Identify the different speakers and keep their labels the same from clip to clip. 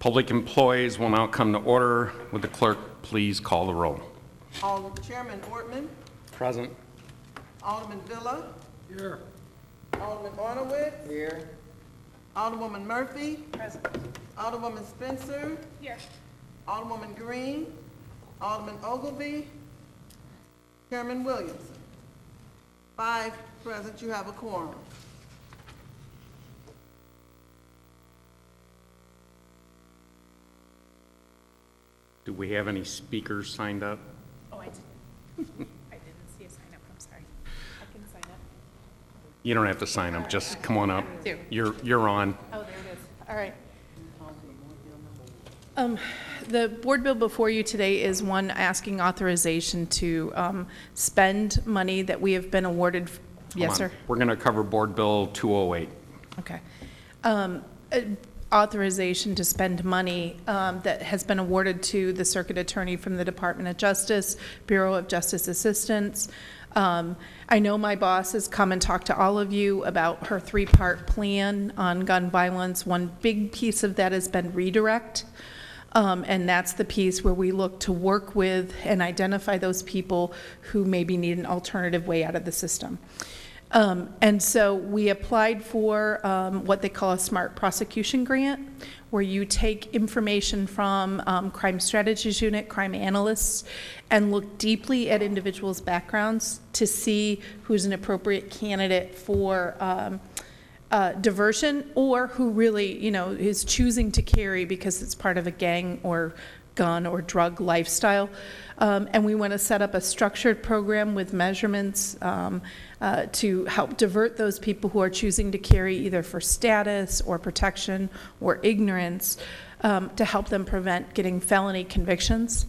Speaker 1: Public employees will now come to order. Would the clerk please call the roll?
Speaker 2: Chairman Ortman.
Speaker 1: Present.
Speaker 2: Alderman Villa.
Speaker 3: Here.
Speaker 2: Alderman Ornowitz.
Speaker 3: Here.
Speaker 2: Alderwoman Murphy.
Speaker 4: Present.
Speaker 2: Alderwoman Spencer.
Speaker 4: Here.
Speaker 2: Alderwoman Green. Alderman Ogilvy. Chairman Williamson. 5 present. You have a quorum.
Speaker 1: Do we have any speakers signed up?
Speaker 4: Oh, I didn't see a sign up. I'm sorry. I can sign up.
Speaker 1: You don't have to sign up. Just come on up.
Speaker 4: Do.
Speaker 1: You're on.
Speaker 4: Oh, there it is. All right.
Speaker 5: The board bill before you today is one asking authorization to spend money that we have been awarded. Yes,
Speaker 1: Come on.
Speaker 5: sir.
Speaker 1: We're going to cover Board Bill 208.
Speaker 5: Okay. Authorization to spend money that has been awarded to the circuit attorney from the Department of Justice, Bureau of Justice Assistance. I know my boss has come and talked to all of you about her 3-part plan on gun violence. One big piece of that has been redirect. And that's the piece where we look to work with and identify those people who maybe need an alternative way out of the system. And so we applied for what they call a smart prosecution grant, where you take information from crime strategies unit, crime analysts, and look deeply at individuals' backgrounds to see who's an appropriate candidate for diversion, or who really, is choosing to carry because it's part of a gang or gun or drug lifestyle. And we want to set up a structured program with measurements to help divert those people who are choosing to carry either for status or protection or ignorance, to help them prevent getting felony convictions.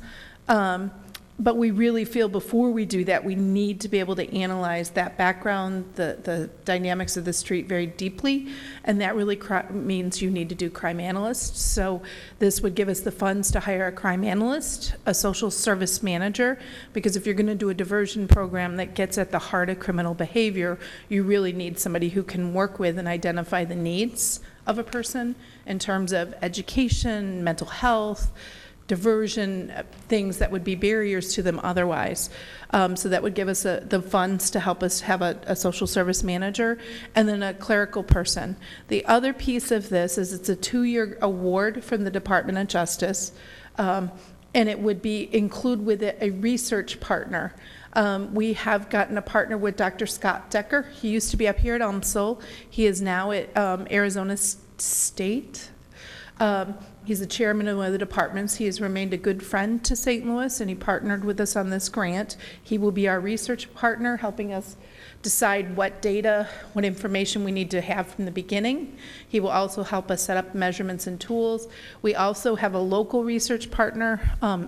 Speaker 5: But we really feel before we do that, we need to be able to analyze that background, the dynamics of the street very deeply, and that really means you need to do crime analysts. So this would give us the funds to hire a crime analyst, a social service manager, because if you're going to do a diversion program that gets at the heart of criminal behavior, you really need somebody who can work with and identify the needs of a person in terms of education, mental health, diversion, things that would be barriers to them otherwise. So that would give us the funds to help us have a social service manager and then a clerical person. The other piece of this is it's a 2-year award from the Department of Justice, and it would include with it a research partner. We have gotten a partner with Dr. Scott Decker. He used to be up here at UMSL. He is now at Arizona State. He's the chairman of one of the departments. He has remained a good friend to St. Louis, and he partnered with us on this grant. He will be our research partner, helping us decide what data, what information we need to have from the beginning. He will also help us set up measurements and tools. We also have a local research partner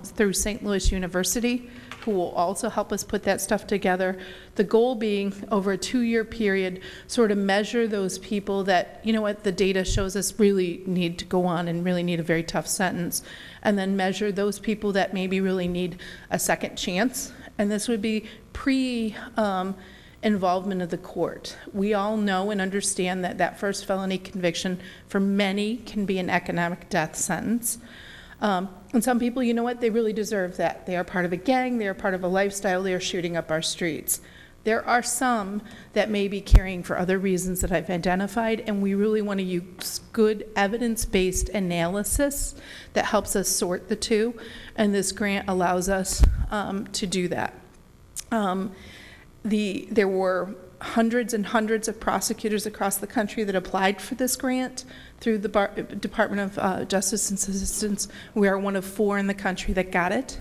Speaker 5: through St. Louis University, who will also help us put that stuff together. The goal being, over a 2-year period, sort of measure those people that, the data shows us really need to go on and really need a very tough sentence, and then measure those people that maybe really need a second chance. And this would be involvement of the court. We all know and understand that first felony conviction for many can be an economic death sentence. And some people, they really deserve that. They are part of a gang, they are part of a lifestyle, they are shooting up our streets. There are some that may be carrying for other reasons that I've identified, and we really want to use good evidence-based analysis that helps us sort the two, and this grant allows us to do that. There were hundreds and hundreds of prosecutors across the country that applied for this grant through the Department of Justice and Assistance. We are one of 4 in the country that got it.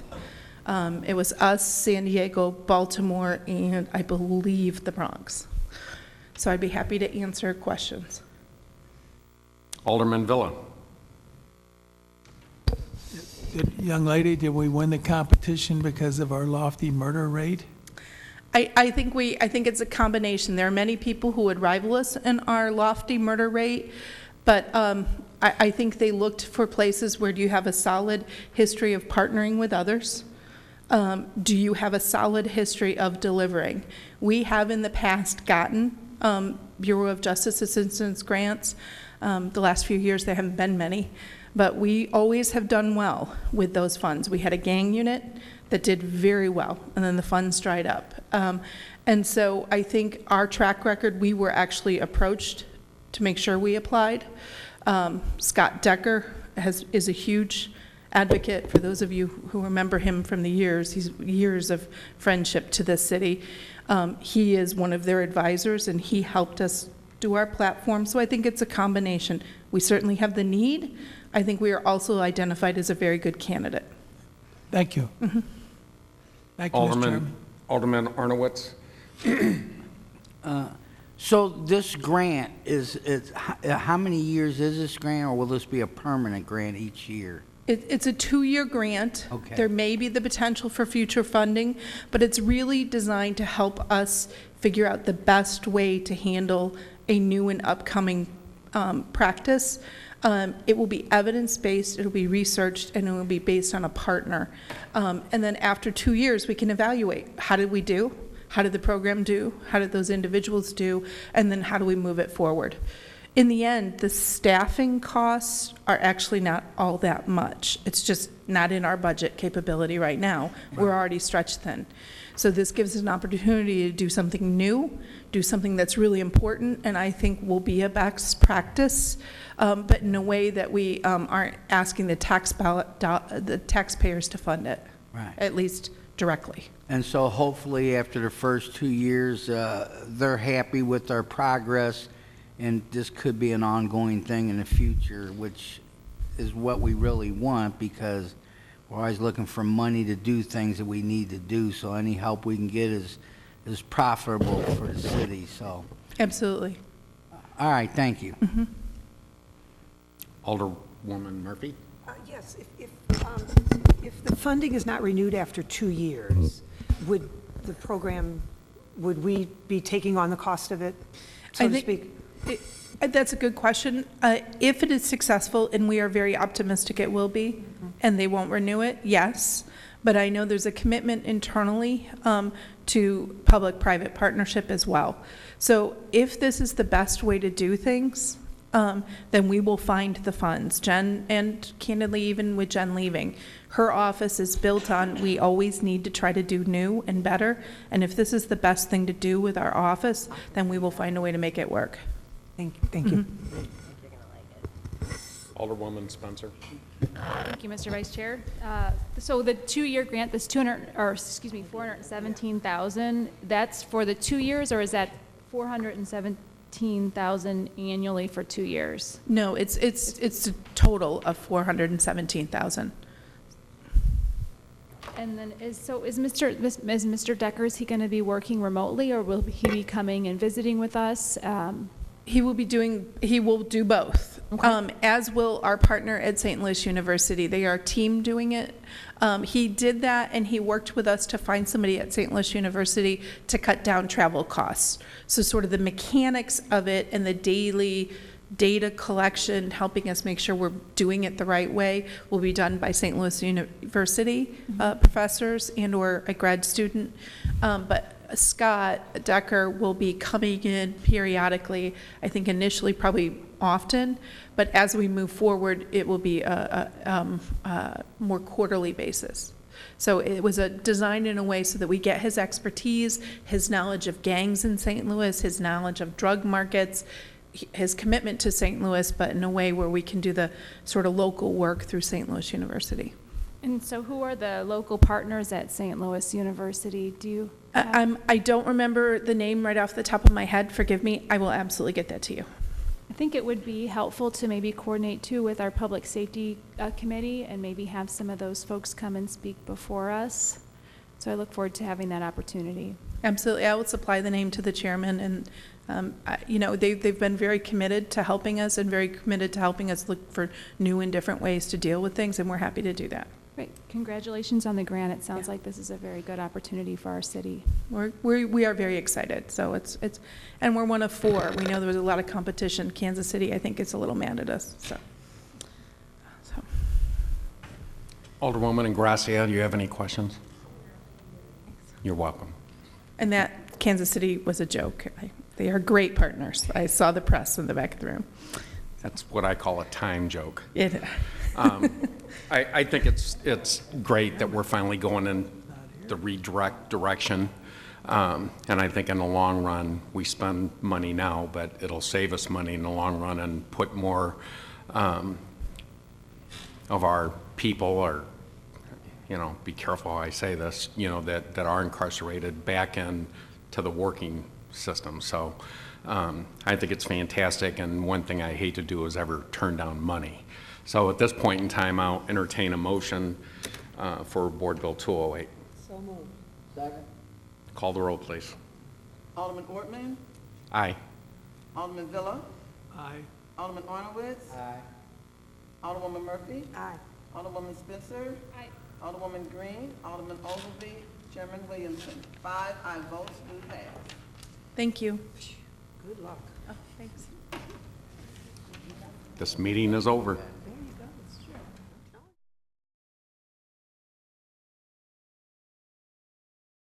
Speaker 5: It was us, San Diego, Baltimore, and I believe the Bronx. So I'd be happy to answer questions.
Speaker 1: Alderman Villa.
Speaker 3: Young lady, did we win the competition because of our lofty murder rate?
Speaker 5: I think it's a combination. There are many people who would rival us in our lofty murder rate, but I think they looked for places where do you have a solid history of partnering with others? Do you have a solid history of delivering? We have in the past gotten Bureau of Justice Assistance grants. The last few years there haven't been many, but we always have done well with those funds. We had a gang unit that did very well, and then the funds dried up. And so I think our track record, we were actually approached to make sure we applied. Scott Decker is a huge advocate, for those of you who remember him from the years. He's years of friendship to this city. He is one of their advisors, and he helped us do our platform. So I think it's a combination. We certainly have the need. I think we are also identified as a very good candidate.
Speaker 3: Thank you. Thank you, Mr. Chairman.
Speaker 1: Alderman Arnowitz.
Speaker 6: So this grant how many years is this grant, or will this be a permanent grant each year?
Speaker 5: It's a 2-year grant.
Speaker 6: Okay.
Speaker 5: There may be the potential for future funding, but it's really designed to help us figure out the best way to handle a new and upcoming practice. It will be evidence-based, it'll be researched, and it will be based on a partner. And then after 2 years, we can evaluate, how did we do? How did the program do? How did those individuals do? And then how do we move it forward? In the end, the staffing costs are actually not all that much. It's just not in our budget capability right now. We're already stretched thin. So this gives us an opportunity to do something new, do something that's really important, and I think will be a best practice, but in a way that we aren't asking the taxpayers to fund it,
Speaker 6: Right.
Speaker 5: at least directly.
Speaker 6: And so hopefully after the first 2 years, they're happy with our progress, and this could be an ongoing thing in the future, which is what we really want, because we're always looking for money to do things that we need to do. So any help we can get is profitable for the city. So,
Speaker 5: Absolutely.
Speaker 6: all right, thank you.
Speaker 1: Alderwoman Murphy.
Speaker 7: Yes, if the funding is not renewed after 2 years, would we be taking on the cost of it, so to speak?
Speaker 5: That's a good question. If it is successful, and we are very optimistic it will be, and they won't renew it, yes. But I know there's a commitment internally to public-private partnership as well. So if this is the best way to do things, then we will find the funds. Jen, and candidly, even with Jen leaving, her office is built on, we always need to try to do new and better. And if this is the best thing to do with our office, then we will find a way to make it work.
Speaker 7: Thank you.
Speaker 1: Alderwoman Spencer.
Speaker 4: Thank you, Mr. Vice Chair. So the 2-year grant, this 417,000, that's for the 2 years, or is that 417,000 annually for 2 years?
Speaker 5: No, it's a total of 417,000.
Speaker 4: And then is Mr. Decker, is he going to be working remotely, or will he be coming and visiting with us?
Speaker 5: He will do both,
Speaker 4: Okay.
Speaker 5: As will our partner at St. Louis University. They are team doing it. He did that, and he worked with us to find somebody at St. Louis University to cut down travel costs. So sort of the mechanics of it and the daily data collection, helping us make sure we're doing it the right way, will be done by St. Louis University professors and or a grad student. But Scott Decker will be coming in periodically, I think initially probably often, but as we move forward, it will be a more quarterly basis. So it was designed in a way so that we get his expertise, his knowledge of gangs in St. Louis, his knowledge of drug markets, his commitment to St. Louis, but in a way where we can do the sort of local work through St. Louis University.
Speaker 4: And so who are the local partners at St. Louis University? Do you have?
Speaker 5: I don't remember the name right off the top of my head. Forgive me. I will absolutely get that to you.
Speaker 4: I think it would be helpful to maybe coordinate too with our public safety committee, and maybe have some of those folks come and speak before us. So I look forward to having that opportunity.
Speaker 5: Absolutely. I will supply the name to the chairman, and they've been very committed to helping us and very committed to helping us look for new and different ways to deal with things, and we're happy to do that.
Speaker 4: Great. Congratulations on the grant. It sounds like this is a very good opportunity for our city.
Speaker 5: We are very excited. So and we're one of 4. We know there was a lot of competition. Kansas City, I think, is a little mad at us. So.
Speaker 1: Alderwoman Ingracia, do you have any questions? You're welcome.
Speaker 5: And that Kansas City was a joke. They are great partners. I saw the press in the back of the room.
Speaker 1: That's what I call a time joke. I think it's great that we're finally going in the redirect direction. And I think in the long run, we spend money now, but it'll save us money in the long run and put more of our people, or, be careful how I say this, that are incarcerated back in to the working system. So I think it's fantastic, and one thing I hate to do is ever turn down money. So at this point in time, I'll entertain a motion for Board Bill 208.
Speaker 7: So moved.
Speaker 6: Second.
Speaker 1: Call the roll, please.
Speaker 2: Alderman Ortman,
Speaker 1: Aye.
Speaker 2: Alderman Villa,
Speaker 3: Aye.
Speaker 2: Alderman Arnowitz,
Speaker 6: Aye.
Speaker 2: Alderwoman Murphy,
Speaker 7: Aye.
Speaker 2: Alderwoman Spencer,
Speaker 4: Aye.
Speaker 2: Alderwoman Green, Alderman Ogilvy, Chairman Williamson. 5 aye votes do pass.
Speaker 5: Thank you.
Speaker 7: Good luck.
Speaker 5: Oh, thanks.
Speaker 1: This meeting is over.